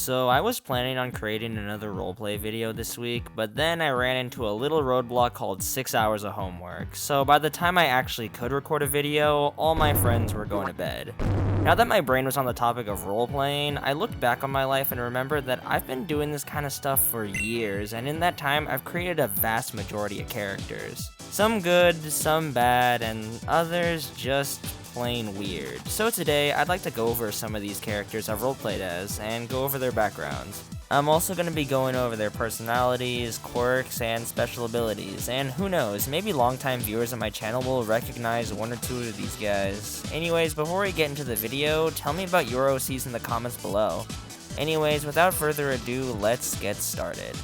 So I was planning on creating another roleplay video this week, but then I ran into a little roadblock called 6 hours of homework. So by the time I actually could record a video, all my friends were going to bed. Now that my brain was on the topic of roleplaying, I looked back on my life and remembered that I've been doing this kind of stuff for years, and in that time I've created a vast majority of characters. Some good, some bad, and others just plain weird. So today, I'd like to go over some of these characters I've roleplayed as, and go over their backgrounds. I'm also going to be going over their personalities, quirks, and special abilities, and who knows, maybe longtime viewers of my channel will recognize one or two of these guys. Anyways, before we get into the video, tell me about your OCs in the comments below. Anyways, without further ado, let's get started.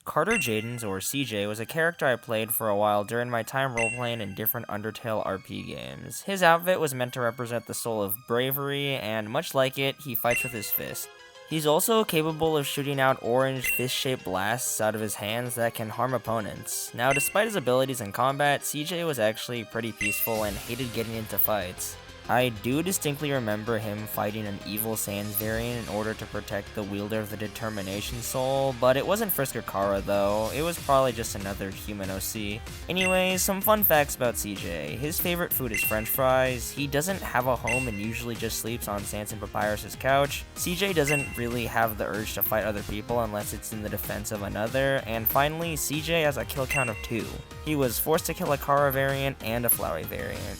Carter Jadens, or CJ, was a character I played for a while during my time roleplaying in different Undertale RP games. His outfit was meant to represent the soul of bravery, and much like it, he fights with his fist. He's also capable of shooting out orange fist-shaped blasts out of his hands that can harm opponents. Now, despite his abilities in combat, CJ was actually pretty peaceful and hated getting into fights. I do distinctly remember him fighting an evil Sans variant in order to protect the wielder of the Determination Soul, but it wasn't Frisker Kara though, it was probably just another human OC. Anyways, some fun facts about CJ. His favorite food is french fries, he doesn't have a home and usually just sleeps on Sans and Papyrus's couch, CJ doesn't really have the urge to fight other people unless it's in the defense of another, and finally, CJ has a kill count of 2. He was forced to kill a Kara variant and a Flowey variant.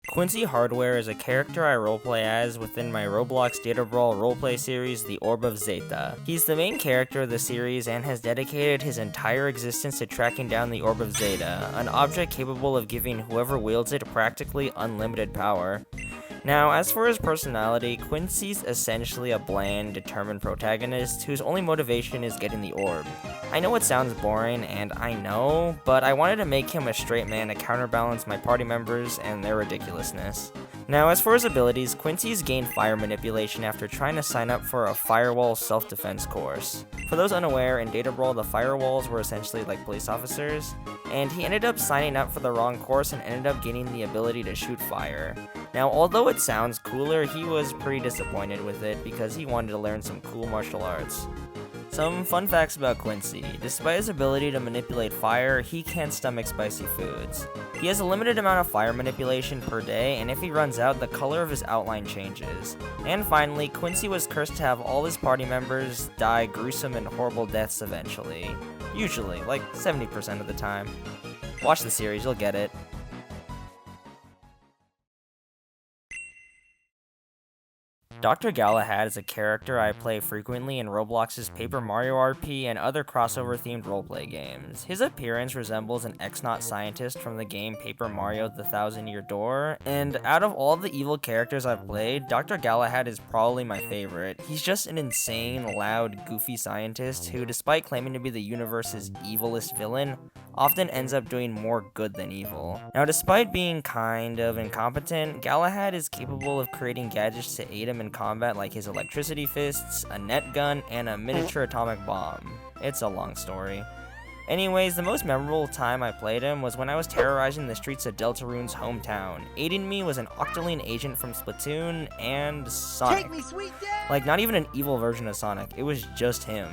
Quincy Hardware is a character I roleplay as within my Roblox Data Brawl roleplay series, The Orb of Zeta. He's the main character of the series and has dedicated his entire existence to tracking down the Orb of Zeta, an object capable of giving whoever wields it practically unlimited power. Now, as for his personality, Quincy's essentially a bland, determined protagonist whose only motivation is getting the orb. I know it sounds boring, and I know, but I wanted to make him a straight man to counterbalance my party members and their ridiculousness. Now, as for his abilities, Quincy's gained fire manipulation after trying to sign up for a firewall self-defense course. For those unaware, in Data Brawl, the firewalls were essentially like police officers, and he ended up signing up for the wrong course and ended up gaining the ability to shoot fire. Now, although it sounds cooler, he was pretty disappointed with it because he wanted to learn some cool martial arts. Some fun facts about Quincy. Despite his ability to manipulate fire, he can't stomach spicy foods. He has a limited amount of fire manipulation per day, and if he runs out, the color of his outline changes. And finally, Quincy was cursed to have all his party members die gruesome and horrible deaths eventually. Usually, like 70% of the time. Watch the series, you'll get it. Dr. Galahad is a character I play frequently in Roblox's Paper Mario RP and other crossover-themed roleplay games. His appearance resembles an X-Naut scientist from the game Paper Mario: The Thousand-Year Door, and out of all the evil characters I've played, Dr. Galahad is probably my favorite. He's just an insane, loud, goofy scientist who, despite claiming to be the universe's evilest villain, often ends up doing more good than evil. Now, despite being kind of incompetent, Galahad is capable of creating gadgets to aid him in combat like his electricity fists, a net gun, and a miniature atomic bomb. It's a long story. Anyways, the most memorable time I played him was when I was terrorizing the streets of Deltarune's hometown. Aiding me was an Octoline agent from Splatoon and Sonic. Take me, sweet dad! Like, not even an evil version of Sonic, it was just him.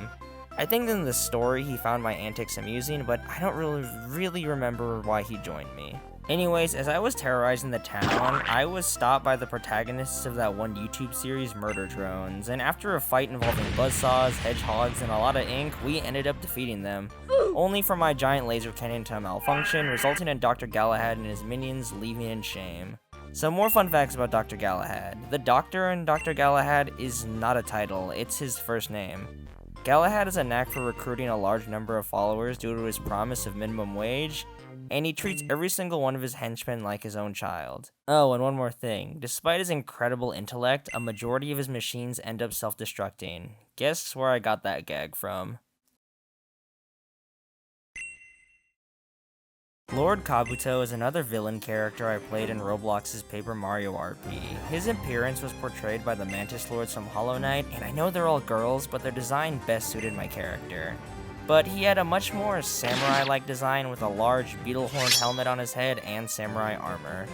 I think in the story he found my antics amusing, but I don't really remember why he joined me. Anyways, as I was terrorizing the town, I was stopped by the protagonists of that one YouTube series, Murder Drones, and after a fight involving buzzsaws, hedgehogs, and a lot of ink, we ended up defeating them. Only for my giant laser cannon to malfunction, resulting in Dr. Galahad and his minions leaving in shame. Some more fun facts about Dr. Galahad. The Doctor in Dr. Galahad is not a title, it's his first name. Galahad has a knack for recruiting a large number of followers due to his promise of minimum wage, and he treats every single one of his henchmen like his own child. Oh, and one more thing. Despite his incredible intellect, a majority of his machines end up self-destructing. Guess where I got that gag from? Lord Kabuto is another villain character I played in Roblox's Paper Mario RP. His appearance was portrayed by the Mantis Lords from Hollow Knight, and I know they're all girls, but their design best suited my character. but he had a much more samurai-like design with a large beetle-horned helmet on his head and samurai armor.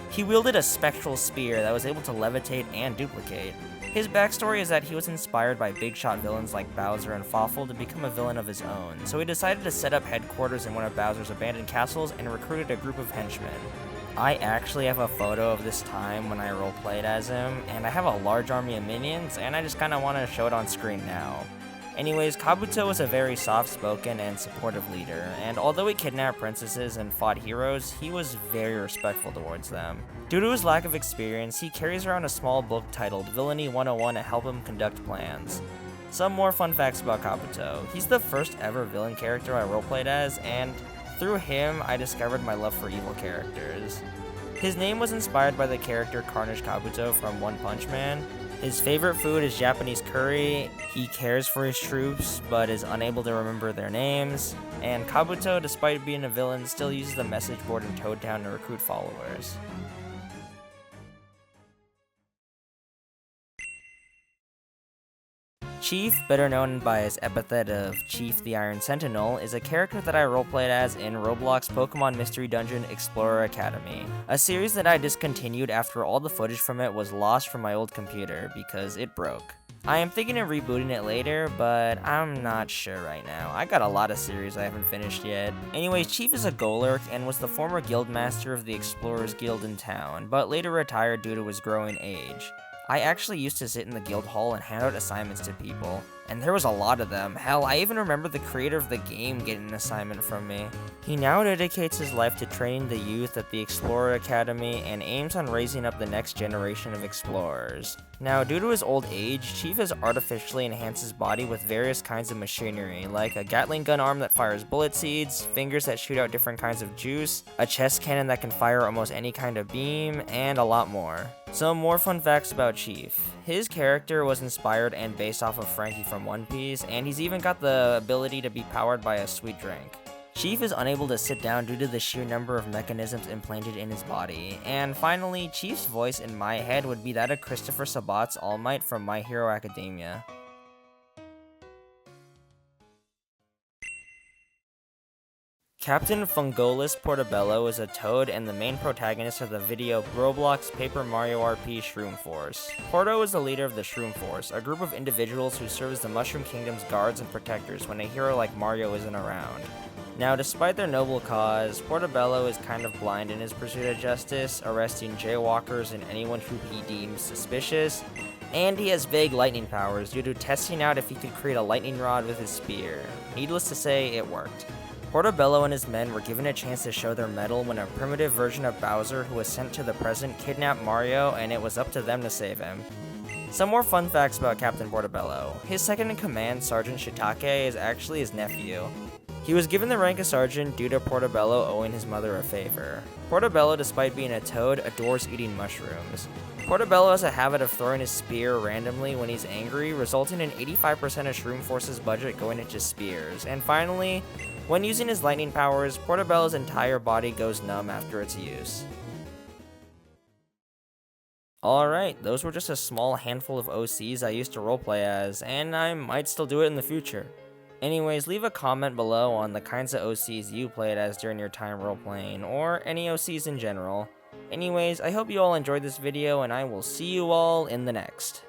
He wielded a spectral spear that was able to levitate and duplicate. His backstory is that he was inspired by big-shot villains like Bowser and Fawful to become a villain of his own, so he decided to set up headquarters in one of Bowser's abandoned castles and recruited a group of henchmen. I actually have a photo of this time when I roleplayed as him, and I have a large army of minions, and I just kinda want to show it on screen now. Anyways, Kabuto was a very soft-spoken and supportive leader, and although he kidnapped princesses and fought heroes, he was very respectful towards them. Due to his lack of experience, he carries around a small book titled Villainy 101 to help him conduct plans. Some more fun facts about Kabuto. He's the first ever villain character I roleplayed as, and through him, I discovered my love for evil characters. His name was inspired by the character Carnage Kabuto from One Punch Man. His favorite food is Japanese curry, he cares for his troops, but is unable to remember their names, and Kabuto, despite being a villain, still uses the message board in Toad Town to recruit followers. Chief, better known by his epithet of Chief the Iron Sentinel, is a character that I roleplayed as in Roblox Pokemon Mystery Dungeon Explorer Academy, a series that I discontinued after all the footage from it was lost from my old computer because it broke. I am thinking of rebooting it later, but I'm not sure right now. I got a lot of series I haven't finished yet. Anyways, Chief is a Golurk and was the former guildmaster of the Explorers Guild in town, but later retired due to his growing age. I actually used to sit in the guild hall and hand out assignments to people, and there was a lot of them. Hell, I even remember the creator of the game getting an assignment from me. He now dedicates his life to training the youth at the Explorer Academy and aims on raising up the next generation of explorers. Now, due to his old age, Chief has artificially enhanced his body with various kinds of machinery, like a Gatling gun arm that fires bullet seeds, fingers that shoot out different kinds of juice, a chest cannon that can fire almost any kind of beam, and a lot more. Some more fun facts about Chief. His character was inspired and based off of Frankie from One Piece, and he's even got the ability to be powered by a sweet drink. Chief is unable to sit down due to the sheer number of mechanisms implanted in his body. And finally, Chief's voice in my head would be that of Christopher Sabat's All Might from My Hero Academia. Captain Fungolis Portobello is a toad and the main protagonist of the video Roblox Paper Mario RP Shroom Force. Porto is the leader of the Shroom Force, a group of individuals who serve as the Mushroom Kingdom's guards and protectors when a hero like Mario isn't around. Now, despite their noble cause, Portobello is kind of blind in his pursuit of justice, arresting jaywalkers and anyone who he deems suspicious, and he has vague lightning powers due to testing out if he could create a lightning rod with his spear. Needless to say, it worked. Portobello and his men were given a chance to show their mettle when a primitive version of Bowser who was sent to the present kidnapped Mario, and it was up to them to save him. Some more fun facts about Captain Portobello. His second-in-command, Sergeant Shiitake, is actually his nephew. He was given the rank of sergeant due to Portobello owing his mother a favor. Portobello, despite being a toad, adores eating mushrooms. Portobello has a habit of throwing his spear randomly when he's angry, resulting in 85% of Shroom Force's budget going into spears. And finally, when using his lightning powers, Portobello's entire body goes numb after its use. Alright, those were just a small handful of OCs I used to roleplay as, and I might still do it in the future. Anyways, leave a comment below on the kinds of OCs you played as during your time roleplaying, or any OCs in general. Anyways, I hope you all enjoyed this video, and I will see you all in the next.